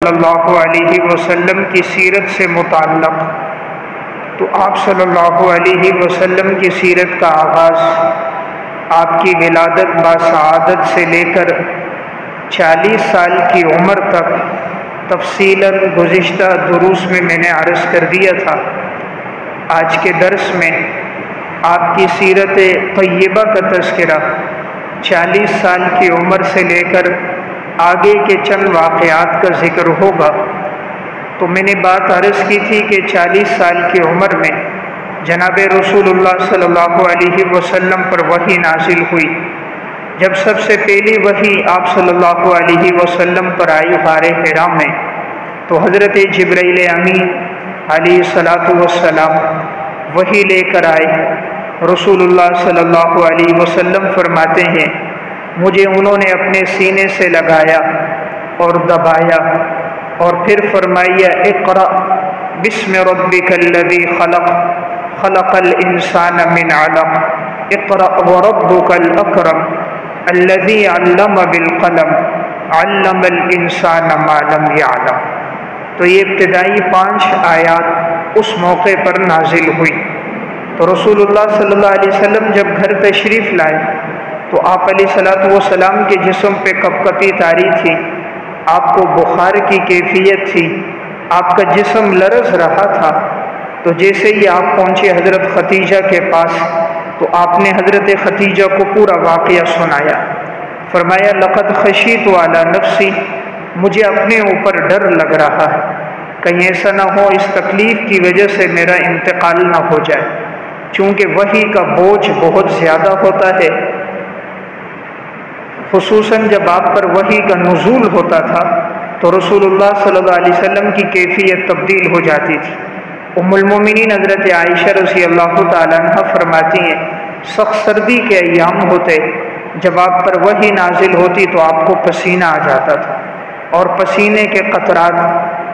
صلی اللہ علیہ وسلم کی سیرت سے متعلق، تو آپ صلی اللہ علیہ وسلم کی سیرت کا آغاز آپ کی ولادت باسعادت سے لے کر 40 سال کی عمر تک تفصیلاً گزشتہ دروس میں نے عرض کر دیا تھا۔ آج کے درس میں آپ کی سیرت طیبہ کا تذکرہ 40 سال کی عمر سے لے کر آگے کے چند واقعات کا ذکر ہوگا۔ تو میں نے بات عرض کی تھی کہ 40 سال کی عمر میں جناب رسول اللہ صلی اللہ علیہ وسلم پر وحی نازل ہوئی۔ جب سب سے پہلی وحی آپ صلی اللہ علیہ وسلم پر آئی غار حرا میں، تو حضرت جبرائیل امین علیہ الصلاۃ والسلام وحی لے کر آئے۔ رسول اللہ صلی اللہ علیہ وسلم فرماتے ہیں مجھے انہوں نے اپنے سینے سے لگایا اور دبایا اور پھر فرمایا اقرأ بسم ربک الذی خلق خلق الانسان من علق اقرأ وربک الاکرم الذی علم بالقلم علم الانسان ما لم یعلم۔ تو یہ ابتدائی 5 آیات اس موقع پر نازل ہوئی۔ تو رسول اللہ صلی اللہ علیہ وسلم جب گھر تشریف لائے تو آپ علیہ الصلوۃ والسلام کے جسم پہ کپکپی طاری تھی، آپ کو بخار کی کیفیت تھی، آپ کا جسم لرز رہا تھا۔ تو جیسے ہی آپ پہنچے حضرت ختیجہ کے پاس تو آپ نے حضرت ختیجہ کو پورا واقعہ سنایا۔ فرمایا لقد خشیت علی نفسی، مجھے اپنے اوپر ڈر لگ رہا ہے کہیں ایسا نہ ہو اس تکلیف کی وجہ سے میرا انتقال نہ ہو جائے، چونکہ وحی کا بوجھ بہت زیادہ ہوتا ہے، خصوصاً جب آپ پر وحی کا نزول ہوتا تھا تو رسول اللہ صلی اللہ علیہ وسلم کی کیفیت تبدیل ہو جاتی تھی۔ ام المومنین حضرت عائشہ رضی اللہ تعالیٰ عنہ فرماتی ہیں سخت سردی کے ایام ہوتے، جب آپ پر وحی نازل ہوتی تو آپ کو پسینہ آ جاتا تھا اور پسینے کے قطرات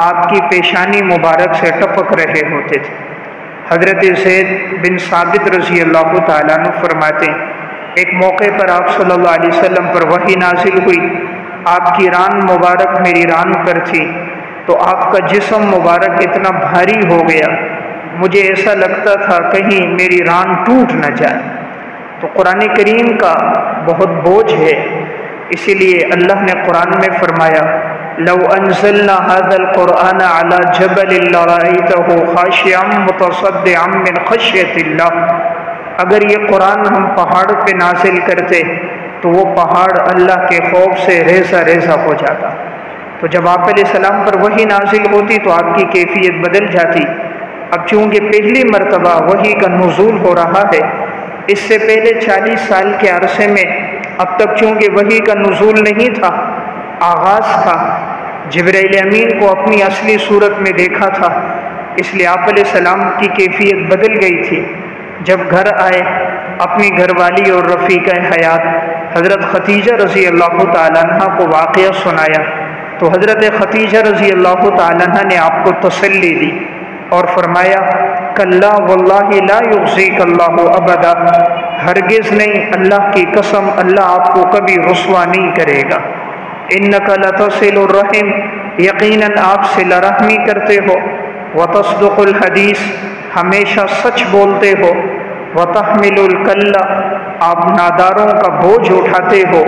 آپ کی پیشانی مبارک سے ٹپک رہے ہوتے تھے۔ حضرت زید بن ثابت رضی اللہ تعالیٰ عنہ فرماتے ہیں ایک موقع پر آپ صلی اللہ علیہ وسلم پر وحی نازل ہوئی، آپ کی ران مبارک میری ران پر تھی، تو آپ کا جسم مبارک اتنا بھاری ہو گیا مجھے ایسا لگتا تھا کہیں میری ران ٹوٹ نہ جائے۔ تو قرآن کریم کا بہت بوجھ ہے، اسی لیے اللہ نے قرآن میں فرمایا لو انزلنا هذا القرآن على جبل لرأيته خاشعا متصدعا من خشیۃ اللہ، اگر یہ قرآن ہم پہاڑ پہ نازل کرتے تو وہ پہاڑ اللہ کے خوف سے ریزہ ریزہ ہو جاتا۔ تو جب آپ علیہ السلام پر وحی نازل ہوتی تو آپ کی کیفیت بدل جاتی۔ اب چونکہ پہلی مرتبہ وحی کا نزول ہو رہا ہے، اس سے پہلے 40 سال کے عرصے میں اب تک چونکہ وحی کا نزول نہیں تھا، آغاز تھا، جبرائیل امین کو اپنی اصلی صورت میں دیکھا تھا، اس لیے آپ علیہ السلام کی کیفیت بدل گئی تھی۔ جب گھر آئے اپنی گھر والی اور رفیقہ حیات حضرت ختیجہ رضی اللہ تعالیٰ عنہ کو واقعہ سنایا تو حضرت ختیجہ رضی اللہ تعالیٰ عنہ نے آپ کو تسلی دی اور فرمایا کلا واللہ لا یخزیک اللہ ابدا، ہرگز نہیں، اللہ کی قسم اللہ آپ کو کبھی رسوا نہیں کرے گا۔ انک لتصل الرحم، یقیناً آپ صلہ رحمی کرتے ہو، وتصدق الحدیث، ہمیشہ سچ بولتے ہو، وتحمل الکل، آپ ناداروں کا بوجھ اٹھاتے ہو،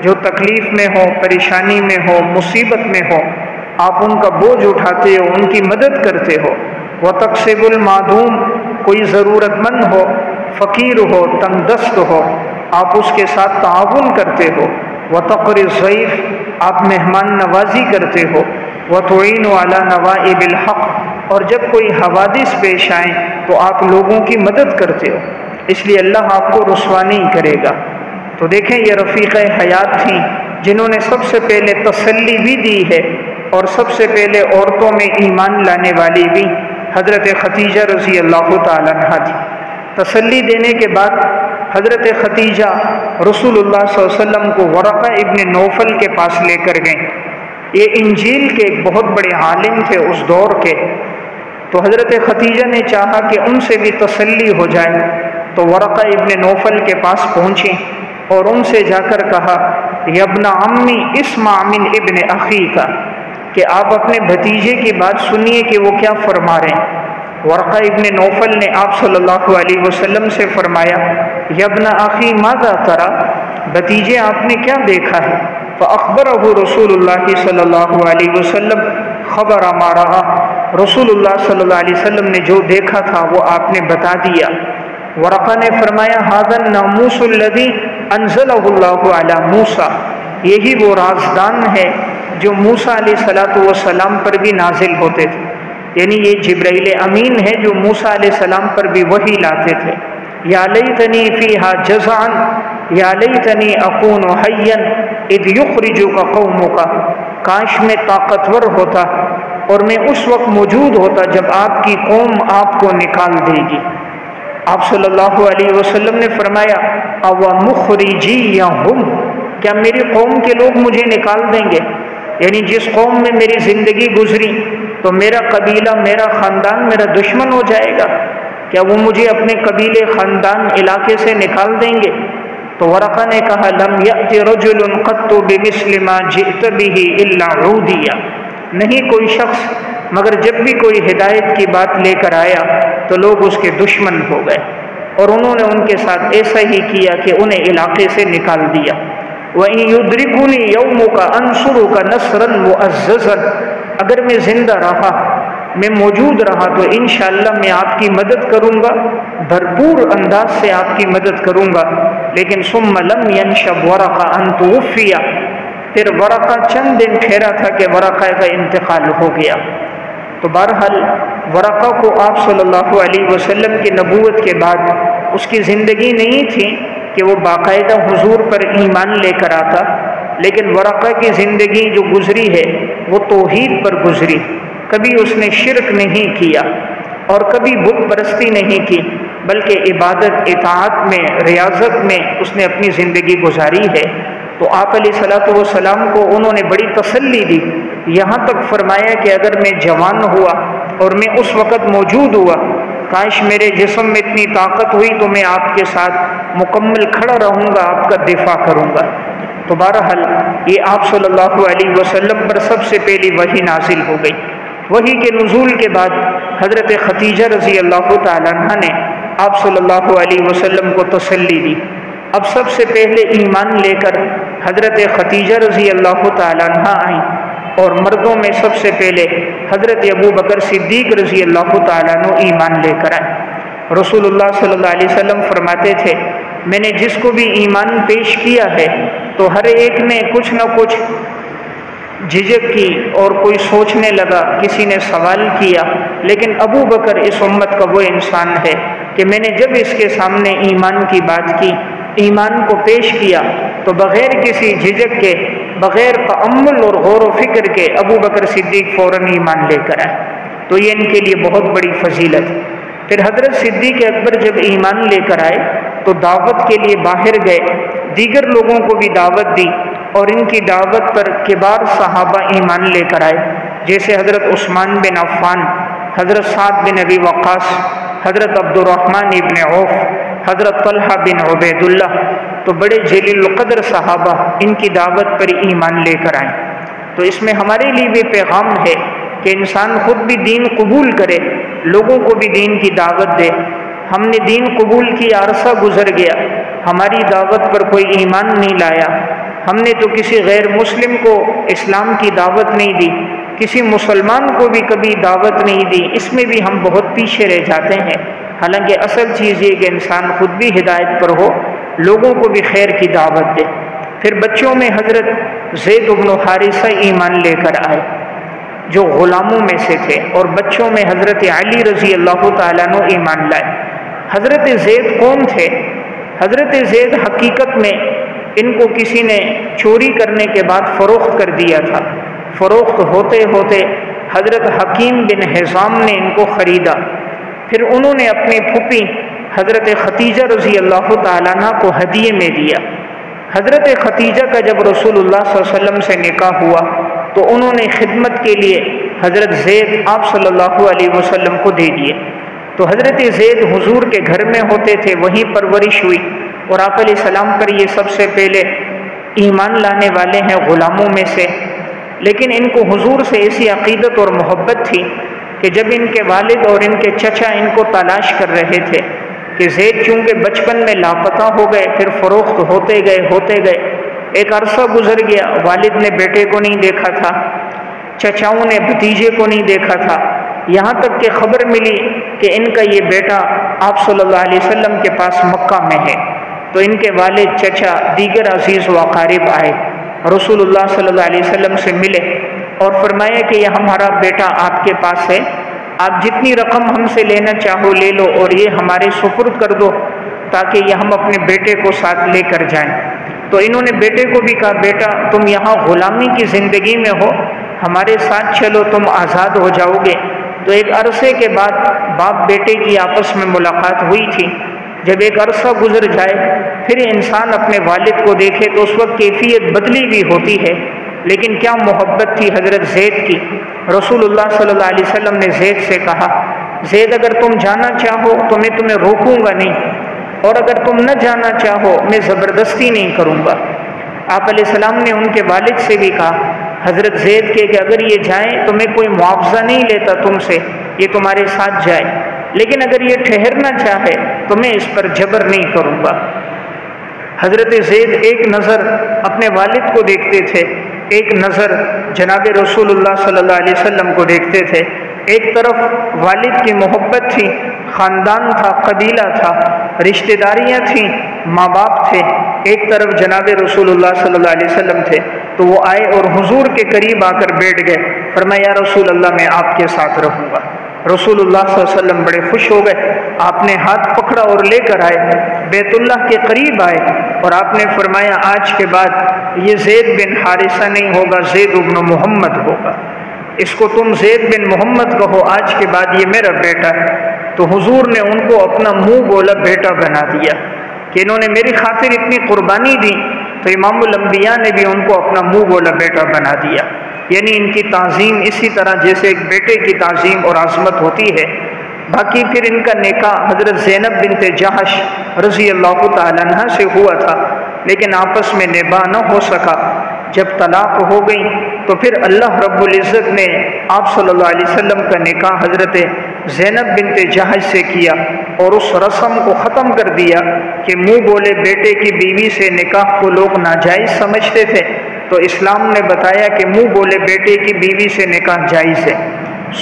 جو تکلیف میں ہو، پریشانی میں ہو، مصیبت میں ہو، آپ ان کا بوجھ اٹھاتے ہو، ان کی مدد کرتے ہو۔ وتکسب المعدوم، کوئی ضرورت مند ہو، فقیر ہو، تنگ دست ہو، آپ اس کے ساتھ تعاون کرتے ہو۔ وتقری الضیف، آپ مہمان نوازی کرتے ہو۔ وتعین علی نوائب الحق، اور جب کوئی حوادث پیش آئیں تو آپ لوگوں کی مدد کرتے ہو، اس لیے اللہ آپ کو رسوا نہیں کرے گا۔ تو دیکھیں یہ رفیقہ حیات تھیں جنہوں نے سب سے پہلے تسلی بھی دی ہے، اور سب سے پہلے عورتوں میں ایمان لانے والی بھی حضرت ختیجہ رضی اللہ تعالیٰ عنہ تھی۔ تسلی دینے کے بعد حضرت ختیجہ رسول اللہ صلی اللہ علیہ وسلم کو ورقہ ابن نوفل کے پاس لے کر گئیں۔ یہ انجیل کے ایک بہت بڑے عالم تھے اس دور کے، تو حضرت ختیجہ نے چاہا کہ ان سے بھی تسلی ہو جائے، تو ورقہ ابن نوفل کے پاس پہنچی اور ان سے جا کر کہا یا ابن عمی اسمع من ابن اخی کا، کہ آپ اپنے بھتیجے کی بات سنیے کہ وہ کیا فرما رہے ہیں۔ ورقہ ابن نوفل نے آپ صلی اللہ علیہ وسلم سے فرمایا یا ابن اخی ماذا ترى، بھتیجے آپ نے کیا دیکھا ہے؟ فاخبرہ رسول اللہ صلی اللہ علیہ وسلم خبر ما رأى، رسول اللہ صلی اللہ علیہ وسلم نے جو دیکھا تھا وہ آپ نے بتا دیا۔ ورقہ نے فرمایا ھذا الناموس الذی انزلہ اللہ علی موسیٰ، یہی وہ رازدان ہے جو موسیٰ علیہ السلام پر بھی نازل ہوتے تھے، یعنی یہ جبرائیل امین ہے جو موسیٰ علیہ السلام پر بھی وحی لاتے تھے۔ یا لیتنی فیہا جزعا، یا لیتنی اکون حیا اذ یخرجک قومک، کاش میں طاقتور ہوتا اور میں اس وقت موجود ہوتا جب آپ کی قوم آپ کو نکال دے گی۔ آپ صلی اللہ علیہ وسلم نے فرمایا او مخرجیہم، کیا میری قوم کے لوگ مجھے نکال دیں گے؟ یعنی جس قوم میں میری زندگی گزری تو میرا قبیلہ، میرا خاندان میرا دشمن ہو جائے گا، کیا وہ مجھے اپنے قبیلے، خاندان، علاقے سے نکال دیں گے؟ تو ورقہ نے کہا لم یأت رجل قط بمثل ما جئت به الا عودی، نہیں کوئی شخص مگر جب بھی کوئی ہدایت کی بات لے کر آیا تو لوگ اس کے دشمن ہو گئے، اور انہوں نے ان کے ساتھ ایسا ہی کیا کہ انہیں علاقے سے نکال دیا۔ وَإِن يُدْرِكُنِي يَوْمُكَ أَنْصُرُكَ نَصْرًا مُعَزَّزًا، اگر میں زندہ رہا، میں موجود رہا تو انشاءاللہ میں آپ کی مدد کروں گا، بھرپور انداز سے آپ کی مدد کروں گا۔ لیکن ثم لم ينشب ورقہ ان توفی، پھر ورقہ چند دن ٹھہرا تھا کہ ورقہ کا انتقال ہو گیا۔ تو بہرحال ورقہ کو آپ صلی اللہ علیہ وسلم کی نبوت کے بعد اس کی زندگی نہیں تھی کہ وہ باقاعدہ حضور پر ایمان لے کر آتا، لیکن ورقہ کی زندگی جو گزری ہے وہ توحید پر گزری، کبھی اس نے شرک نہیں کیا اور کبھی بت پرستی نہیں کی، بلکہ عبادت، اطاعت میں، ریاضت میں اس نے اپنی زندگی گزاری ہے۔ تو آپ علیہ السلام کو انہوں نے بڑی تسلی دی، یہاں تک فرمایا کہ اگر میں جوان ہوا اور میں اس وقت موجود ہوا، کاش میرے جسم میں اتنی طاقت ہوئی تو میں آپ کے ساتھ مکمل کھڑا رہوں گا، آپ کا دفاع کروں گا۔ تو بہرحال یہ آپ صلی اللہ علیہ وسلم پر سب سے پہلی وحی نازل ہو گئی۔ وحی کے نزول کے بعد حضرت ختیجہ رضی اللہ تعالیٰ عنہ نے آپ صلی اللہ علیہ وسلم کو تسلی دی۔ اب سب سے پہلے ایمان لے کر حضرت ختیجہ رضی اللہ تعالیٰ عنہ آئیں، اور مردوں میں سب سے پہلے حضرت ابو بکر صدیق رضی اللہ تعالیٰ عنہ ایمان لے کر آئے۔ رسول اللہ صلی اللہ علیہ وسلم فرماتے تھے میں نے جس کو بھی ایمان پیش کیا ہے تو ہر ایک نے کچھ نہ کچھ جھجک کی اور کوئی سوچنے لگا، کسی نے سوال کیا، لیکن ابو بکر اس امت کا وہ انسان ہے کہ میں نے جب اس کے سامنے ایمان کی بات کی، ایمان کو پیش کیا تو بغیر کسی جھجک کے، بغیر تأمل اور غور و فکر کے ابو بکر صدیق فوراً ایمان لے کر آئے۔ تو یہ ان کے لیے بہت بڑی فضیلت۔ پھر حضرت صدیق اکبر جب ایمان لے کر آئے تو دعوت کے لیے باہر گئے، دیگر لوگوں کو بھی دعوت دی، اور ان کی دعوت پر کبار صحابہ ایمان لے کر آئے، جیسے حضرت عثمان بن عفان، حضرت سعد بن ابی وقاص، حضرت عبد الرحمن ابن عوف، حضرت طلحہ بن عبید اللہ۔ تو بڑے جلیل القدر صحابہ ان کی دعوت پر ایمان لے کر آئیں۔ تو اس میں ہمارے لیے بھی پیغام ہے کہ انسان خود بھی دین قبول کرے، لوگوں کو بھی دین کی دعوت دے۔ ہم نے دین قبول کی، عرصہ گزر گیا، ہماری دعوت پر کوئی ایمان نہیں لایا، ہم نے تو کسی غیر مسلم کو اسلام کی دعوت نہیں دی، کسی مسلمان کو بھی کبھی دعوت نہیں دی، اس میں بھی ہم بہت پیچھے رہ جاتے ہیں۔ حالانکہ اصل چیز یہ کہ انسان خود بھی ہدایت پر ہو، لوگوں کو بھی خیر کی دعوت دے۔ پھر بچوں میں حضرت زید بن حارثہ ایمان لے کر آئے جو غلاموں میں سے تھے، اور بچوں میں حضرت علی رضی اللہ تعالیٰ عنہ ایمان لائے۔ حضرت زید کون تھے؟ حضرت زید حقیقت میں ان کو کسی نے چوری کرنے کے بعد فروخت کر دیا تھا۔ فروخت ہوتے ہوتے حضرت حکیم بن حزام نے ان کو خریدا، پھر انہوں نے اپنی پھوپھی حضرت ختیجہ رضی اللہ تعالیٰ عنہ کو ہدیے میں دیا۔ حضرت ختیجہ کا جب رسول اللہ صلی اللہ علیہ وسلم سے نکاح ہوا تو انہوں نے خدمت کے لیے حضرت زید آپ صلی اللہ علیہ وسلم کو دے دیے۔ تو حضرت زید حضور کے گھر میں ہوتے تھے، وہیں پرورش ہوئی، اور آپ علیہ السلام پر یہ سب سے پہلے ایمان لانے والے ہیں غلاموں میں سے۔ لیکن ان کو حضور سے ایسی عقیدت اور محبت تھی کہ جب ان کے والد اور ان کے چچا ان کو تلاش کر رہے تھے کہ زید چونکہ بچپن میں لاپتہ ہو گئے، پھر فروخت ہوتے گئے، ایک عرصہ گزر گیا، والد نے بیٹے کو نہیں دیکھا تھا، چچاؤں نے بھتیجے کو نہیں دیکھا تھا، یہاں تک کہ خبر ملی کہ ان کا یہ بیٹا آپ صلی اللہ علیہ وسلم کے پاس مکہ میں ہے، تو ان کے والد، چچا، دیگر عزیز و اقارب آئے، رسول اللہ صلی اللہ علیہ وسلم سے ملے اور فرمایا کہ یہ ہمارا بیٹا آپ کے پاس ہے، آپ جتنی رقم ہم سے لینا چاہو لے لو اور یہ ہمارے سپرد کر دو تاکہ یہ ہم اپنے بیٹے کو ساتھ لے کر جائیں۔ تو انہوں نے بیٹے کو بھی کہا بیٹا تم یہاں غلامی کی زندگی میں ہو، ہمارے ساتھ چلو، تم آزاد ہو جاؤ گے۔ تو ایک عرصے کے بعد باپ بیٹے کی آپس میں ملاقات ہوئی تھی۔ جب ایک عرصہ گزر جائے پھر انسان اپنے والد کو دیکھے تو اس وقت کیفیت بدلی بھی ہوتی ہے، لیکن کیا محبت تھی حضرت زید کی۔ رسول اللہ صلی اللہ علیہ وسلم نے زید سے کہا زید اگر تم جانا چاہو تو میں تمہیں روکوں گا نہیں، اور اگر تم نہ جانا چاہو میں زبردستی نہیں کروں گا۔ آپ علیہ السلام نے ان کے والد سے بھی کہا حضرت زید کے کہ اگر یہ جائیں تو میں کوئی معاوضہ نہیں لیتا تم سے، یہ تمہارے ساتھ جائے، لیکن اگر یہ ٹھہرنا چاہے تو میں اس پر جبر نہیں کروں گا۔ حضرت زید ایک نظر اپنے والد کو دیکھتے تھے، ایک نظر جناب رسول اللہ صلی اللہ علیہ وسلم کو دیکھتے تھے۔ ایک طرف والد کی محبت تھی، خاندان تھا، قبیلہ تھا، رشتہ داریاں تھیں، ماں باپ تھے، ایک طرف جناب رسول اللہ صلی اللہ علیہ وسلم تھے۔ تو وہ آئے اور حضور کے قریب آ کر بیٹھ گئے، فرمایا یا رسول اللہ میں آپ کے ساتھ رہوں گا۔ رسول اللہ صلی اللہ علیہ وسلم بڑے خوش ہو گئے، آپ نے ہاتھ پکڑا اور لے کر آئے، بیت اللہ کے قریب آئے اور آپ نے فرمایا آج کے بعد یہ زید بن حارثہ نہیں ہوگا، زید بن محمد ہوگا، اس کو تم زید بن محمد کہو، آج کے بعد یہ میرا بیٹا ہے۔ تو حضور نے ان کو اپنا منہ بولا بیٹا بنا دیا کہ انہوں نے میری خاطر اتنی قربانی دی، تو امام الانبیاء نے بھی ان کو اپنا منہ بولا بیٹا بنا دیا۔ یعنی ان کی تعظیم اسی طرح جیسے ایک بیٹے کی تعظیم اور عظمت ہوتی ہے۔ باقی پھر ان کا نکاح حضرت زینب بنت جحش رضی اللہ تعالیٰ عنہ سے ہوا تھا، لیکن آپس میں نباہ نہ ہو سکا۔ جب طلاق ہو گئی تو پھر اللہ رب العزت نے آپ صلی اللہ علیہ وسلم کا نکاح حضرت زینب بنت جحش سے کیا اور اس رسم کو ختم کر دیا کہ منہ بولے بیٹے کی بیوی سے نکاح کو لوگ ناجائز سمجھتے تھے، تو اسلام نے بتایا کہ منہ بولے بیٹے کی بیوی سے نکاح جائز ہے۔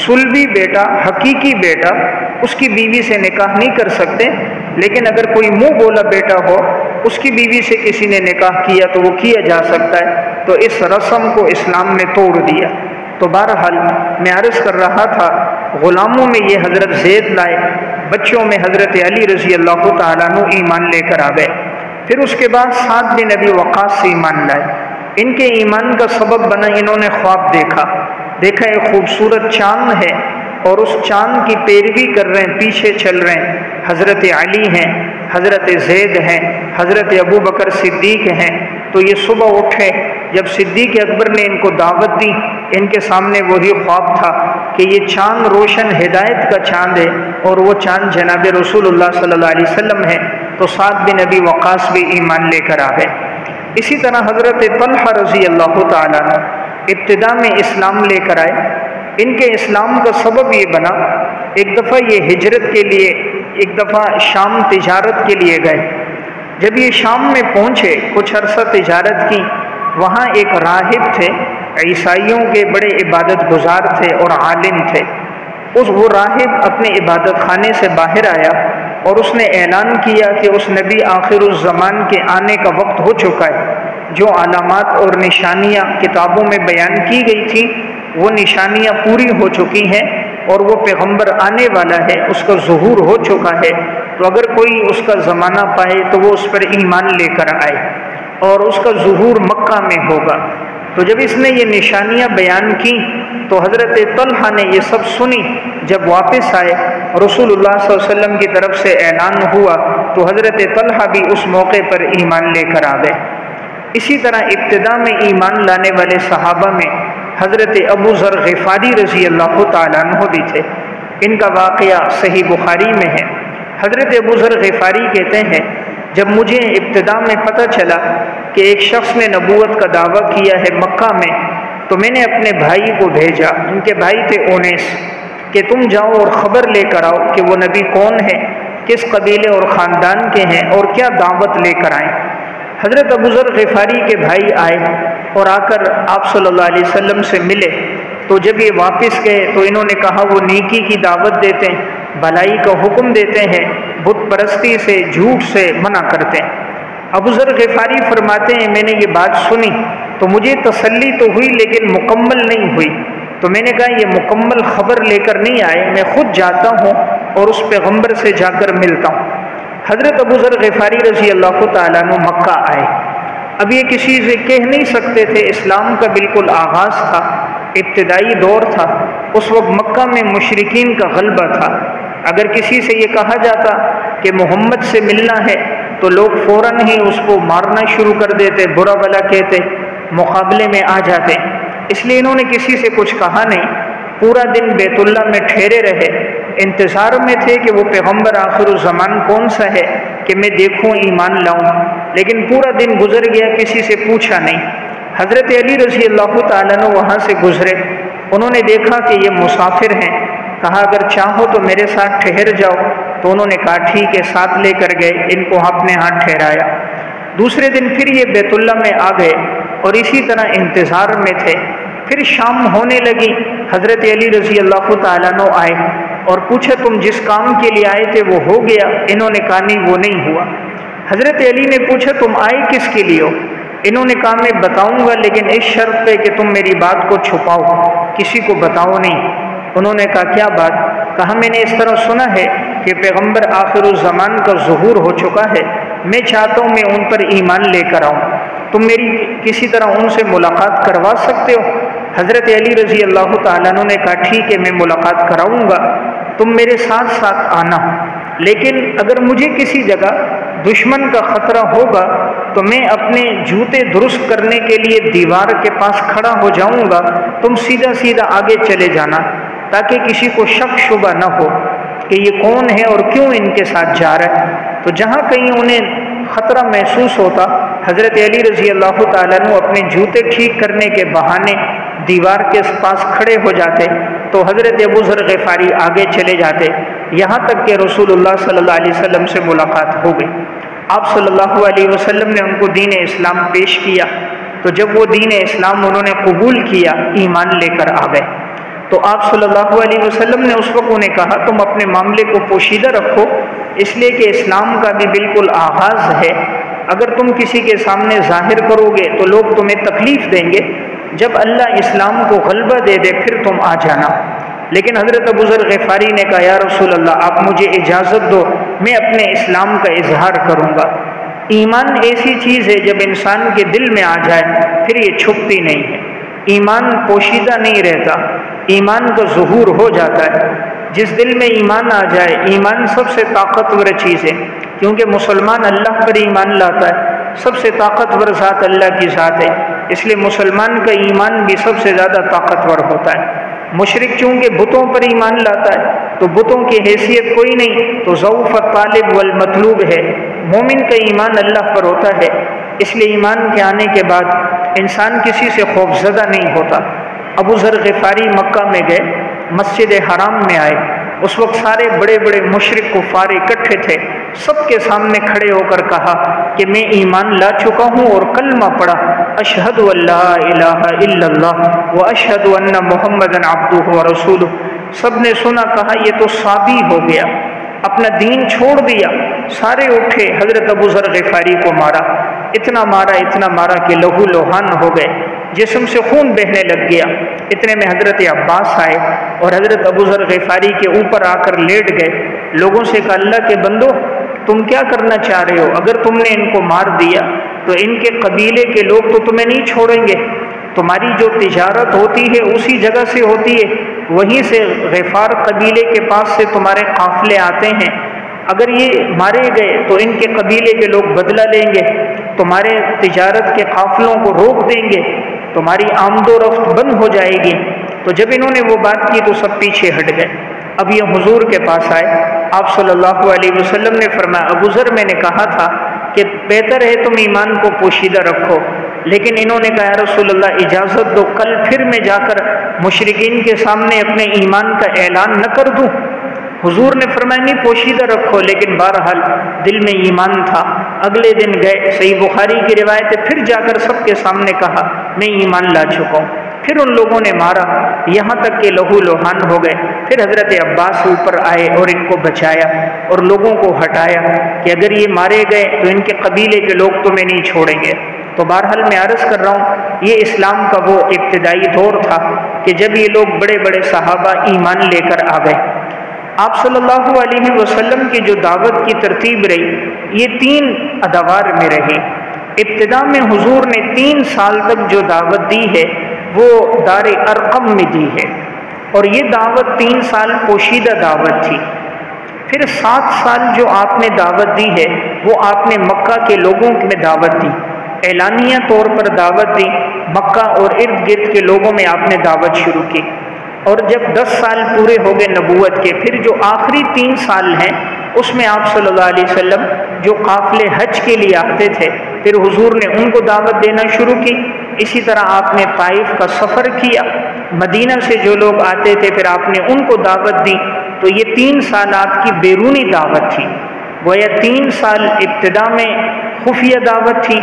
سلبی بیٹا، حقیقی بیٹا، اس کی بیوی سے نکاح نہیں کر سکتے، لیکن اگر کوئی منہ بولا بیٹا ہو، اس کی بیوی سے کسی نے نکاح کیا تو وہ کیا جا سکتا ہے۔ تو اس رسم کو اسلام نے توڑ دیا۔ تو بہرحال میں عرض کر رہا تھا، غلاموں میں یہ حضرت زید لائے، بچوں میں حضرت علی رضی اللہ تعالیٰ عنہ ایمان لے کر آ گئے۔ پھر اس کے بعد سعد بن ابی وقاص سے ایمان لائے۔ ان کے ایمان کا سبب بنا انہوں نے خواب دیکھا ایک خوبصورت چاند ہے اور اس چاند کی پیروی کر رہے ہیں، پیچھے چل رہے ہیں، حضرت علی ہیں، حضرت زید ہیں، حضرت ابو بکر صدیق ہیں۔ تو یہ صبح اٹھے، جب صدیق اکبر نے ان کو دعوت دی، ان کے سامنے وہی خواب تھا کہ یہ چاند روشن ہدایت کا چاند ہے اور وہ چاند جناب رسول اللہ صلی اللہ علیہ وسلم ہے۔ تو سعد بن ابی وقاص بھی ایمان لے کر آ گئے۔ اسی طرح حضرت طلحہ رضی اللہ تعالیٰ عنہ ابتدا میں اسلام لے کر آئے۔ ان کے اسلام کا سبب یہ بنا، ایک دفعہ یہ ہجرت کے لیے، ایک دفعہ شام تجارت کے لیے گئے۔ جب یہ شام میں پہنچے، کچھ عرصہ تجارت کی، وہاں ایک راہب تھے، عیسائیوں کے بڑے عبادت گزار تھے اور عالم تھے۔ وہ راہب اپنے عبادت خانے سے باہر آیا اور اس نے اعلان کیا کہ اس نبی آخر الزمان کے آنے کا وقت ہو چکا ہے۔ جو علامات اور نشانیاں کتابوں میں بیان کی گئی تھی وہ نشانیاں پوری ہو چکی ہیں اور وہ پیغمبر آنے والا ہے، اس کا ظہور ہو چکا ہے۔ تو اگر کوئی اس کا زمانہ پائے تو وہ اس پر ایمان لے کر آئے اور اس کا ظہور مکہ میں ہوگا۔ تو جب اس نے یہ نشانیاں بیان کی تو حضرت طلحہ نے یہ سب سنی۔ جب واپس آئے، رسول اللہ صلی اللہ علیہ وسلم کی طرف سے اعلان ہوا تو حضرت طلحہ بھی اس موقع پر ایمان لے کر آ گئے۔ اسی طرح ابتدا میں ایمان لانے والے صحابہ میں حضرت ابو ذر غفاری رضی اللہ تعالیٰ عنہ بھی تھے۔ ان کا واقعہ صحیح بخاری میں ہے۔ حضرت ابو ذر غفاری کہتے ہیں جب مجھے ابتدا میں پتہ چلا کہ ایک شخص نے نبوت کا دعویٰ کیا ہے مکہ میں، تو میں نے اپنے بھائی کو بھیجا، ان کے بھائی تھے اونیس، کہ تم جاؤ اور خبر لے کر آؤ کہ وہ نبی کون ہے، کس قبیلے اور خاندان کے ہیں، اور کیا دعوت لے کر آئیں۔ حضرت ابو ذر غفاری کے بھائی آئے اور آ کر آپ صلی اللہ علیہ وسلم سے ملے، تو جب یہ واپس گئے تو انہوں نے کہا وہ نیکی کی دعوت دیتے ہیں، بھلائی کا حکم دیتے ہیں، بت پرستی سے، جھوٹ سے منع کرتے ہیں۔ ابو ذر غفاری فرماتے ہیں میں نے یہ بات سنی تو مجھے تسلی تو ہوئی لیکن مکمل نہیں ہوئی، تو میں نے کہا یہ مکمل خبر لے کر نہیں آئے، میں خود جاتا ہوں اور اس پیغمبر سے جا کر ملتا ہوں۔ حضرت ابو ذر غفاری رضی اللہ تعالیٰ عنہ مکہ آئے۔ اب یہ کسی سے کہہ نہیں سکتے تھے، اسلام کا بالکل آغاز تھا، ابتدائی دور تھا، اس وقت مکہ میں مشرکین کا غلبہ تھا۔ اگر کسی سے یہ کہا جاتا کہ محمد سے ملنا ہے تو لوگ فوراً ہی اس کو مارنا شروع کر دیتے، برا بھلا کہتے، مقابلے میں آ جاتے۔ اس لیے انہوں نے کسی سے کچھ کہا نہیں، پورا دن بیت اللہ میں ٹھہرے رہے، انتظار میں تھے کہ وہ پیغمبر آخر الزمان کون سا ہے کہ میں دیکھوں ایمان لاؤں، لیکن پورا دن گزر گیا، کسی سے پوچھا نہیں۔ حضرت علی رضی اللہ تعالیٰ عنہ وہاں سے گزرے، انہوں نے دیکھا کہ یہ مسافر ہیں، کہا اگر چاہو تو میرے ساتھ ٹھہر جاؤ، تو انہوں نے کہا ٹھیک ہے، ساتھ لے کر گئے، ان کو اپنے ہاتھ ٹھہرایا۔ دوسرے دن پھر یہ بیت اللہ میں آ گئے اور اسی طرح انتظار میں تھے۔ پھر شام ہونے لگی، حضرت علی رضی اللہ تعالیٰ عنہ آئے اور پوچھا تم جس کام کے لیے آئے تھے وہ ہو گیا؟ انہوں نے کہا نہیں وہ نہیں ہوا۔ حضرت علی نے پوچھا تم آئے کس کے لیے ہو؟ انہوں نے کہا میں بتاؤں گا لیکن اس شرط پہ کہ تم میری بات کو چھپاؤ، کسی کو بتاؤ نہیں۔ انہوں نے کہا کیا بات؟ کہا میں نے اس طرح سنا ہے کہ پیغمبر آخر الزمان کا ظہور ہو چکا ہے، میں چاہتا ہوں میں ان پر ایمان لے کر آؤں، تم میری کسی طرح ان سے ملاقات کروا سکتے ہو؟ حضرت علی رضی اللہ تعالیٰ عنہ نے کہا ٹھیک ہے میں ملاقات کراؤں گا، تم میرے ساتھ ساتھ آنا، لیکن اگر مجھے کسی جگہ دشمن کا خطرہ ہوگا تو میں اپنے جوتے درست کرنے کے لیے دیوار کے پاس کھڑا ہو جاؤں گا، تم سیدھا سیدھا آگے چلے جانا تاکہ کسی کو شک شبہ نہ ہو کہ یہ کون ہے اور کیوں ان کے ساتھ جا رہا ہے۔ تو جہاں کہیں انہیں خطرہ محسوس ہوتا، حضرت علی رضی اللہ تعالیٰ عنہ اپنے جوتے ٹھیک کرنے کے بہانے دیوار کے پاس کھڑے ہو جاتے، تو حضرت ابو ذر غفاری آگے چلے جاتے، یہاں تک کہ رسول اللہ صلی اللہ علیہ وسلم سے ملاقات ہو گئی۔ آپ صلی اللہ علیہ وسلم نے ان کو دین اسلام پیش کیا، تو جب وہ دین اسلام انہوں نے قبول کیا، ایمان لے کر آ گئے، تو آپ صلی اللہ علیہ وسلم نے اس وقت انہیں کہا تم اپنے معاملے کو پوشیدہ رکھو، اس لیے کہ اسلام کا بھی بالکل آغاز ہے، اگر تم کسی کے سامنے ظاہر کرو گے تو لوگ تمہیں تکلیف دیں گے، جب اللہ اسلام کو غلبہ دے دے پھر تم آ جانا۔ لیکن حضرت ابو ذر غفاری نے کہا یا رسول اللہ آپ مجھے اجازت دو، میں اپنے اسلام کا اظہار کروں گا۔ ایمان ایسی چیز ہے جب انسان کے دل میں آ جائے پھر یہ چھپتی نہیں ہے، ایمان پوشیدہ نہیں رہتا، ایمان کا ظہور ہو جاتا ہے۔ جس دل میں ایمان آ جائے، ایمان سب سے طاقتور چیز ہے، کیونکہ مسلمان اللہ پر ایمان لاتا ہے، سب سے طاقتور ذات اللہ کی ذات ہے، اس لیے مسلمان کا ایمان بھی سب سے زیادہ طاقتور ہوتا ہے۔ مشرک چونکہ بتوں پر ایمان لاتا ہے تو بتوں کی حیثیت کوئی نہیں، تو ضعف الطالب والمطلوب ہے، مومن کا ایمان اللہ پر ہوتا ہے، اس لیے ایمان کے آنے کے بعد انسان کسی سے خوفزدہ نہیں ہوتا۔ ابو ذر غفاری مکہ میں گئے، مسجد حرام میں آئے، اس وقت سارے بڑے بڑے مشرک کفار اکٹھے تھے، سب کے سامنے کھڑے ہو کر کہا کہ میں ایمان لا چکا ہوں اور کلمہ پڑھا، اشہد ان لا الہ الا اللہ واشہد ان محمدا عبدہ ورسولہ۔ سب نے سنا، کہا یہ تو صابی ہو گیا، اپنا دین چھوڑ دیا۔ سارے اٹھے، حضرت ابو ذر غفاری کو مارا، اتنا مارا کہ لہو لوہان ہو گئے، جسم سے خون بہنے لگ گیا۔ اتنے میں حضرت عباس آئے اور حضرت ابو ذر غفاری کے اوپر آ کر لیٹ گئے، لوگوں سے کہا اللہ کے بندو تم کیا کرنا چاہ رہے ہو؟ اگر تم نے ان کو مار دیا تو ان کے قبیلے کے لوگ تو تمہیں نہیں چھوڑیں گے، تمہاری جو تجارت ہوتی ہے اسی جگہ سے ہوتی ہے، وہیں سے غفار قبیلے کے پاس سے تمہارے قافلے آتے ہیں، اگر یہ مارے گئے تو ان کے قبیلے کے لوگ بدلہ لیں گے، تمہارے تجارت کے قافلوں کو روک دیں گے، تمہاری آمد و رفت بند ہو جائے گی۔ تو جب انہوں نے وہ بات کی تو سب پیچھے ہٹ گئے۔ اب یہ حضور کے پاس آئے، آپ صلی اللہ علیہ وسلم نے فرمایا ابو ذر میں نے کہا تھا کہ بہتر ہے تم ایمان کو پوشیدہ رکھو، لیکن انہوں نے کہا یا رسول اللہ اجازت دو، کل پھر میں جا کر مشرکین کے سامنے اپنے ایمان کا اعلان نہ کر دوں؟ حضور نے فرمایا نہیں، پوشیدہ رکھو، لیکن بہرحال دل میں ایمان تھا۔ اگلے دن گئے، صحیح بخاری کی روایت ہے، پھر جا کر سب کے سامنے کہا میں ایمان لا چکا ہوں۔ پھر ان لوگوں نے مارا یہاں تک کہ لہو لوہان ہو گئے۔ پھر حضرت عباس اوپر آئے اور ان کو بچایا اور لوگوں کو ہٹایا کہ اگر یہ مارے گئے تو ان کے قبیلے کے لوگ تمہیں نہیں چھوڑیں گے۔ تو بہرحال میں عرض کر رہا ہوں، یہ اسلام کا وہ ابتدائی دور تھا کہ جب یہ لوگ بڑے بڑے صحابہ ایمان لے کر آ گئے۔ آپ صلی اللہ علیہ وسلم کی جو دعوت کی ترتیب رہی یہ 3 ادوار میں رہی۔ ابتدا میں حضور نے 3 سال تک جو دعوت دی ہے وہ دار ارقم میں دی ہے، اور یہ دعوت 3 سال پوشیدہ دعوت تھی۔ پھر 7 سال جو آپ نے دعوت دی ہے وہ آپ نے مکہ کے لوگوں میں دعوت دی، اعلانیہ طور پر دعوت دی، مکہ اور ارد گرد کے لوگوں میں آپ نے دعوت شروع کی۔ اور جب 10 سال پورے ہو گئے نبوت کے، پھر جو آخری 3 سال ہیں اس میں آپ صلی اللہ علیہ وسلم جو قافلے حج کے لیے آتے تھے پھر حضور نے ان کو دعوت دینا شروع کی۔ اسی طرح آپ نے طائف کا سفر کیا، مدینہ سے جو لوگ آتے تھے پھر آپ نے ان کو دعوت دی۔ تو یہ 3 سال آپ کی بیرونی دعوت تھی، گویا 3 سال ابتدا میں خفیہ دعوت تھی،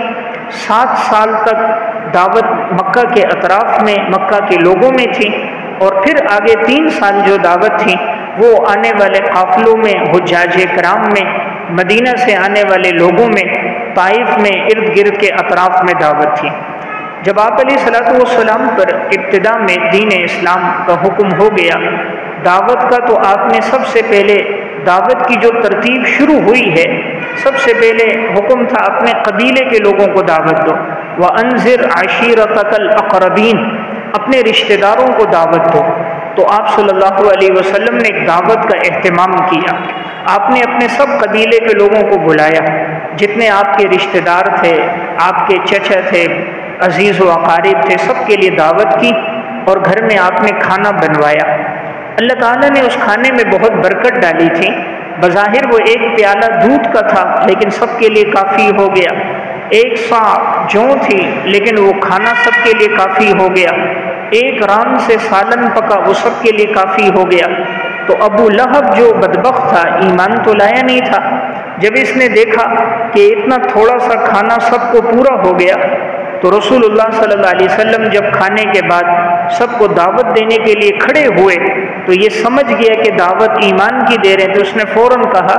7 سال تک دعوت مکہ کے اطراف میں مکہ کے لوگوں میں تھی، اور پھر آگے 3 سال جو دعوت تھی وہ آنے والے قافلوں میں، حجاج کرام میں، مدینہ سے آنے والے لوگوں میں، طائف میں، ارد گرد کے اطراف میں دعوت تھی۔ جب آپ علیہ الصلوۃ والسلام پر ابتدا میں دین اسلام کا حکم ہو گیا دعوت کا، تو آپ نے سب سے پہلے دعوت کی جو ترتیب شروع ہوئی ہے، سب سے پہلے حکم تھا اپنے قبیلے کے لوگوں کو دعوت دو، وَأَنذِرْ عَشِيرَتَكَ الْأَقْرَبِينَ، اپنے رشتہ داروں کو دعوت دو۔ تو آپ صلی اللہ علیہ وسلم نے ایک دعوت کا اہتمام کیا، آپ نے اپنے سب قبیلے کے لوگوں کو بلایا، جتنے آپ کے رشتہ دار تھے، آپ کے چچا تھے، عزیز و اقارب تھے، سب کے لیے دعوت کی، اور گھر میں آپ نے کھانا بنوایا۔ اللہ تعالیٰ نے اس کھانے میں بہت برکت ڈالی تھی، بظاہر وہ ایک پیالہ دودھ کا تھا لیکن سب کے لیے کافی ہو گیا، 1 سا جو تھی لیکن وہ کھانا سب کے لیے کافی ہو گیا، 1 ران سے سالن پکا وہ سب کے لیے کافی ہو گیا۔ تو ابو لہب جو بدبخت تھا، ایمان تو لایا نہیں تھا، جب اس نے دیکھا کہ اتنا تھوڑا سا کھانا سب کو پورا ہو گیا، تو رسول اللہ صلی اللہ علیہ وسلم جب کھانے کے بعد سب کو دعوت دینے کے لیے کھڑے ہوئے تو یہ سمجھ گیا کہ دعوت ایمان کی دے رہے ہیں، تو اس نے فوراً کہا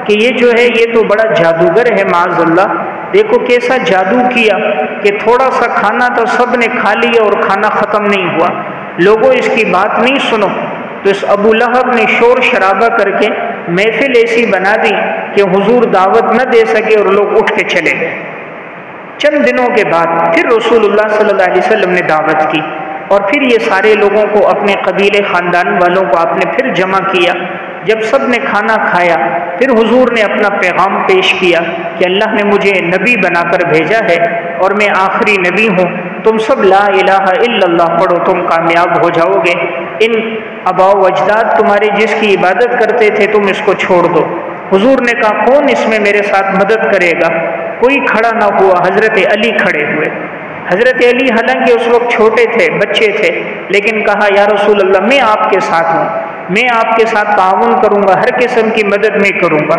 کہ یہ جو ہے یہ تو بڑا جادوگر ہے، معاذ اللہ، دیکھو کیسا جادو کیا کہ تھوڑا سا کھانا تو سب نے کھا لیا اور کھانا ختم نہیں ہوا، لوگوں اس کی بات نہیں سنو۔ تو اس ابو لہب نے شور شرابہ کر کے محفل ایسی بنا دی کہ حضور دعوت نہ دے سکے اور لوگ اٹھ کے چلے گئے۔ چند دنوں کے بعد پھر رسول اللہ صلی اللہ علیہ وسلم نے دعوت کی، اور پھر یہ سارے لوگوں کو، اپنے قبیلے خاندان والوں کو آپ نے پھر جمع کیا۔ جب سب نے کھانا کھایا پھر حضور نے اپنا پیغام پیش کیا کہ اللہ نے مجھے نبی بنا کر بھیجا ہے اور میں آخری نبی ہوں، تم سب لا الہ الا اللہ پڑھو، تم کامیاب ہو جاؤ گے، ان آباء و اجداد تمہارے جس کی عبادت کرتے تھے تم اس کو چھوڑ دو۔ حضور نے کہا کون اس میں میرے ساتھ مدد کرے گا؟ کوئی کھڑا نہ ہوا، حضرت علی کھڑے ہوئے۔ حضرت علی حالانکہ اس وقت چھوٹے تھے، بچے تھے، لیکن کہا یا رسول اللہ میں آپ کے ساتھ ہوں، میں آپ کے ساتھ تعاون کروں گا، ہر قسم کی مدد میں کروں گا۔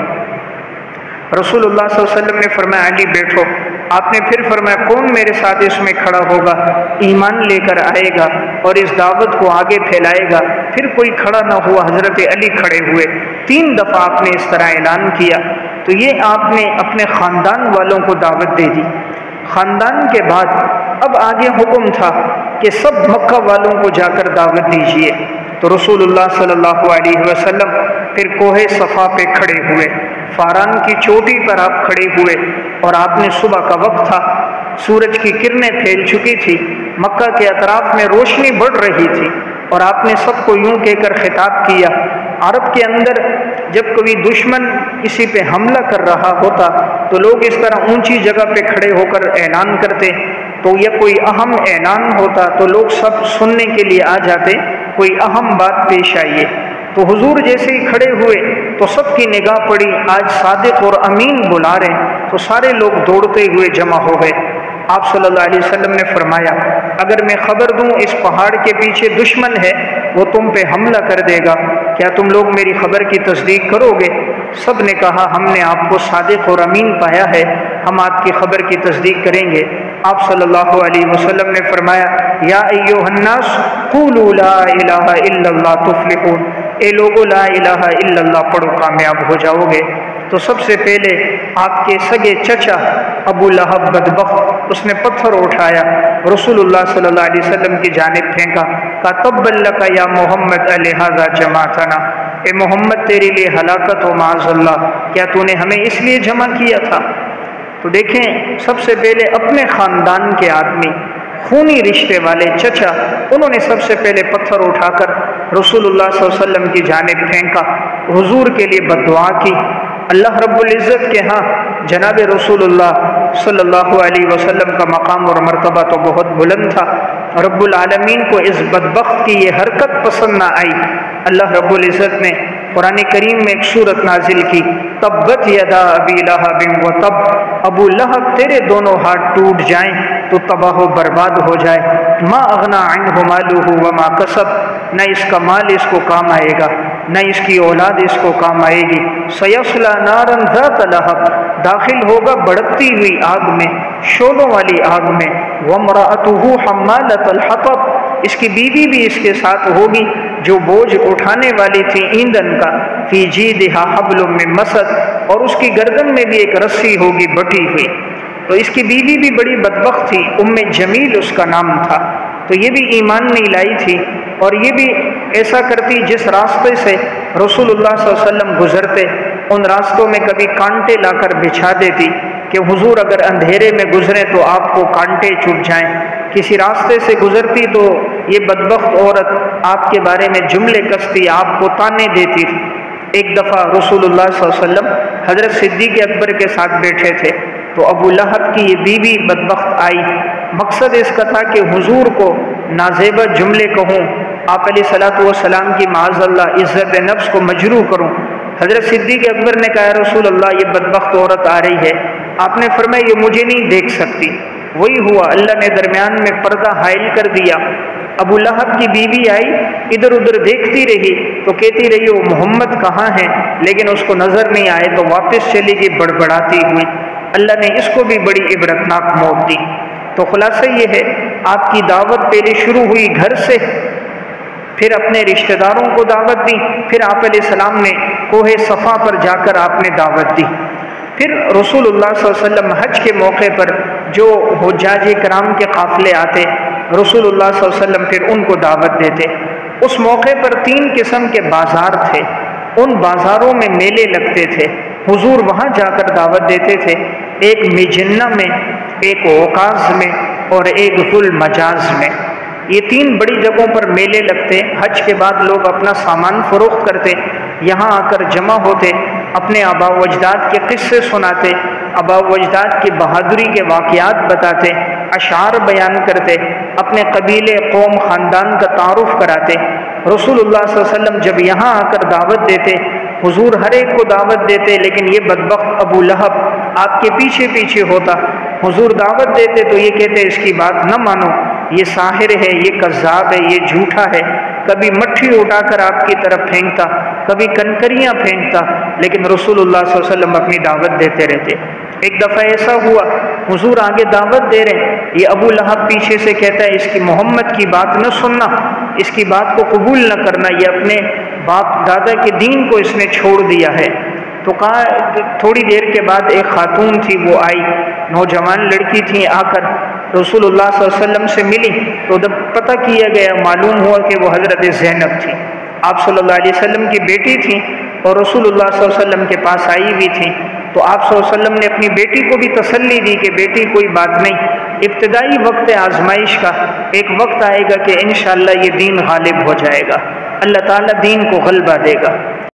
رسول اللہ صلی اللہ علیہ وسلم نے فرمایا علی بیٹھو۔ آپ نے پھر فرمایا کون میرے ساتھ اس میں کھڑا ہوگا، ایمان لے کر آئے گا اور اس دعوت کو آگے پھیلائے گا؟ پھر کوئی کھڑا نہ ہوا، حضرت علی کھڑے ہوئے۔ 3 دفعہ آپ نے اس طرح اعلان کیا۔ تو یہ آپ نے اپنے خاندان والوں کو دعوت دے دی۔ خاندان کے بعد اب آگے حکم تھا کہ سب مکہ والوں کو جا کر دعوت دیجیے۔ تو رسول اللہ صلی اللہ علیہ وسلم پھر کوہ صفا پہ کھڑے ہوئے، فاران کی چوٹی پر آپ کھڑے ہوئے، اور آپ نے صبح کا وقت تھا، سورج کی کرنیں پھیل چکی تھی، مکہ کے اطراف میں روشنی بڑھ رہی تھی، اور آپ نے سب کو یوں کہہ کر خطاب کیا۔ عرب کے اندر جب کوئی دشمن کسی پہ حملہ کر رہا ہوتا تو لوگ اس طرح اونچی جگہ پہ کھڑے ہو کر اعلان کرتے، تو یہ کوئی اہم اعلان ہوتا تو لوگ سب سننے کے لیے آ جاتے، کوئی اہم بات پیش آئیے۔ تو حضور جیسے ہی کھڑے ہوئے تو سب کی نگاہ پڑی، آج صادق اور امین بلا رہے ہیں، تو سارے لوگ دوڑتے ہوئے جمع ہو گئے۔ آپ صلی اللہ علیہ وسلم نے فرمایا اگر میں خبر دوں اس پہاڑ کے پیچھے دشمن ہے وہ تم پہ حملہ کر دے گا، کیا تم لوگ میری خبر کی تصدیق کرو گے؟ سب نے کہا ہم نے آپ کو صادق اور امین پایا ہے، ہم آپ کی خبر کی تصدیق کریں گے۔ آپ صلی اللہ علیہ وسلم نے فرمایا یا ایھا الناس قولوا لا الہ الا اللہ تفلحون، اے لوگو لا الہ الا اللہ پڑھو کامیاب ہو جاؤ گے۔ تو سب سے پہلے آپ کے سگے چچا ابو لہب بدبخت، اس نے پتھر اٹھایا، رسول اللہ صلی اللہ علیہ وسلم کی جانب پھینکا، کہا تبا لک یا محمد لہذا جمعتنا، اے محمد تیرے لیے ہلاکت ہو معاذ اللہ، کیا تو نے ہمیں اس لیے جمع کیا تھا؟ تو دیکھیں سب سے پہلے اپنے خاندان کے آدمی، خونی رشتے والے چچا، انہوں نے سب سے پہلے پتھر اٹھا کر رسول اللہ صلی اللہ علیہ وسلم کی جانب پھینکا، حضور کے لیے بد دعا کی۔ اللہ رب العزت کے ہاں جناب رسول اللہ صلی اللہ علیہ وسلم کا مقام اور مرتبہ تو بہت بلند تھا، رب العالمین کو اس بدبخت کی یہ حرکت پسند نہ آئی۔ اللہ رب العزت نے قرآن کریم میں ایک صورت نازل کی، تبت یدا ابی لہب وتب، ابو لہب تیرے دونوں ہاتھ ٹوٹ جائیں تو تباہ و برباد ہو جائے، ما اغنا عنہ مالہ وما کسب، نہ اس کا مال اس کو کام آئے گا نہ اس کی اولاد اس کو کام آئے گی، سیصلی نارا ذات لہب، داخل ہوگا بڑھتی ہوئی آگ میں، شعلوں والی آگ میں، وامرأتہ حمالۃ الحطب، اس کی بیوی بھی اس کے ساتھ ہوگی جو بوجھ اٹھانے والی تھی ایندھن کا، فی جیدہا حبل من مسد، اور اس کی گردن میں بھی ایک رسی ہوگی بٹی ہوئی۔ تو اس کی بیوی بھی بڑی بدبخت تھی، ام جمیل اس کا نام تھا، تو یہ بھی ایمان نہیں لائی تھی، اور یہ بھی ایسا کرتی جس راستے سے رسول اللہ صلی اللہ علیہ وسلم گزرتے ان راستوں میں کبھی کانٹے لا کر بچھا دیتی کہ حضور اگر اندھیرے میں گزریں تو آپ کو کانٹے چبھ جائیں، کسی راستے سے گزرتی تو یہ بدبخت عورت آپ کے بارے میں جملے کستی، آپ کو تانے دیتی تھی۔ ایک دفعہ رسول اللہ صلی اللہ علیہ وسلم حضرت صدیق اکبر کے ساتھ بیٹھے تھے تو ابو لہب کی یہ بیوی بدبخت آئی، مقصد اس کا تھا کہ حضور کو نازیبہ جملے کہوں، آپ علیہ الصلوۃ والسلام کی معاذ اللہ عزت نفس کو مجروح کروں۔ حضرت صدیق اکبر نے کہا یا رسول اللہ یہ بدبخت عورت آ رہی ہے، آپ نے فرمایا یہ مجھے نہیں دیکھ سکتی۔ وہی ہوا، اللہ نے درمیان میں پردہ حائل کر دیا، ابو لہب کی بیوی آئی، ادھر ادھر دیکھتی رہی تو کہتی رہی وہ محمد کہاں ہے، لیکن اس کو نظر نہیں آئے تو واپس چلی گئی بڑبڑاتی ہوئی۔ اللہ نے اس کو بھی بڑی عبرتناک موت دی۔ تو خلاصہ یہ ہے آپ کی دعوت پہلے شروع ہوئی گھر سے، پھر اپنے رشتہ داروں کو دعوت دی، پھر آپ علیہ السلام نے کوہ صفا پر جا کر آپ نے دعوت دی، پھر رسول اللہ صلی اللہ علیہ وسلم حج کے موقع پر جو حجاج کرام کے قافلے آتے رسول اللہ صلی اللہ علیہ وسلم پھر ان کو دعوت دیتے۔ اس موقع پر 3 قسم کے بازار تھے، ان بازاروں میں میلے لگتے تھے، حضور وہاں جا کر دعوت دیتے تھے، ایک مجنہ میں، ایک عکاظ میں اور ایک ذو المجاز میں۔ یہ 3 بڑی جگہوں پر میلے لگتے، حج کے بعد لوگ اپنا سامان فروخت کرتے، یہاں آ کر جمع ہوتے، اپنے آباء و اجداد کے قصے سناتے، آباء و اجداد کی بہادری کے واقعات بتاتے، اشعار بیان کرتے، اپنے قبیلے قوم خاندان کا تعارف کراتے۔ رسول اللہ صلی اللہ علیہ وسلم جب یہاں آ کر دعوت دیتے، حضور ہر ایک کو دعوت دیتے، لیکن یہ بدبخت ابو لہب آپ کے پیچھے پیچھے ہوتا، حضور دعوت دیتے تو یہ کہتے اس کی بات نہ مانو، یہ ساحر ہے، یہ کذاب ہے، یہ جھوٹا ہے، کبھی مٹھی اٹھا کر آپ کی طرف پھینکتا، کبھی کنکریاں پھینکتا، لیکن رسول اللہ صلی اللہ علیہ وسلم اپنی دعوت دیتے رہتے۔ ایک دفعہ ایسا ہوا حضور آگے دعوت دے رہے ہیں، یہ ابو لہب پیچھے سے کہتا ہے اس کی محمد کی بات نہ سننا، اس کی بات کو قبول نہ کرنا، یہ اپنے باپ دادا کے دین کو اس نے چھوڑ دیا ہے۔ تو کہا تھوڑی دیر کے بعد ایک خاتون تھی وہ آئی، نوجوان لڑکی تھی، آ کر رسول اللہ صلی اللہ علیہ وسلم سے ملی تو جب پتہ کیا گیا معلوم ہوا کہ وہ حضرت زینب تھی، آپ صلی اللہ علیہ وسلم کی بیٹی تھی اور رسول اللہ صلی اللہ علیہ وسلم کے پاس آئی ہوئی تھی۔ تو آپ صلی اللہ علیہ وسلم نے اپنی بیٹی کو بھی تسلی دی کہ بیٹی کوئی بات نہیں، ابتدائی وقت آزمائش کا، ایک وقت آئے گا کہ انشاءاللہ یہ دین غالب ہو جائے گا، اللہ تعالیٰ دین کو غلبہ دے گا۔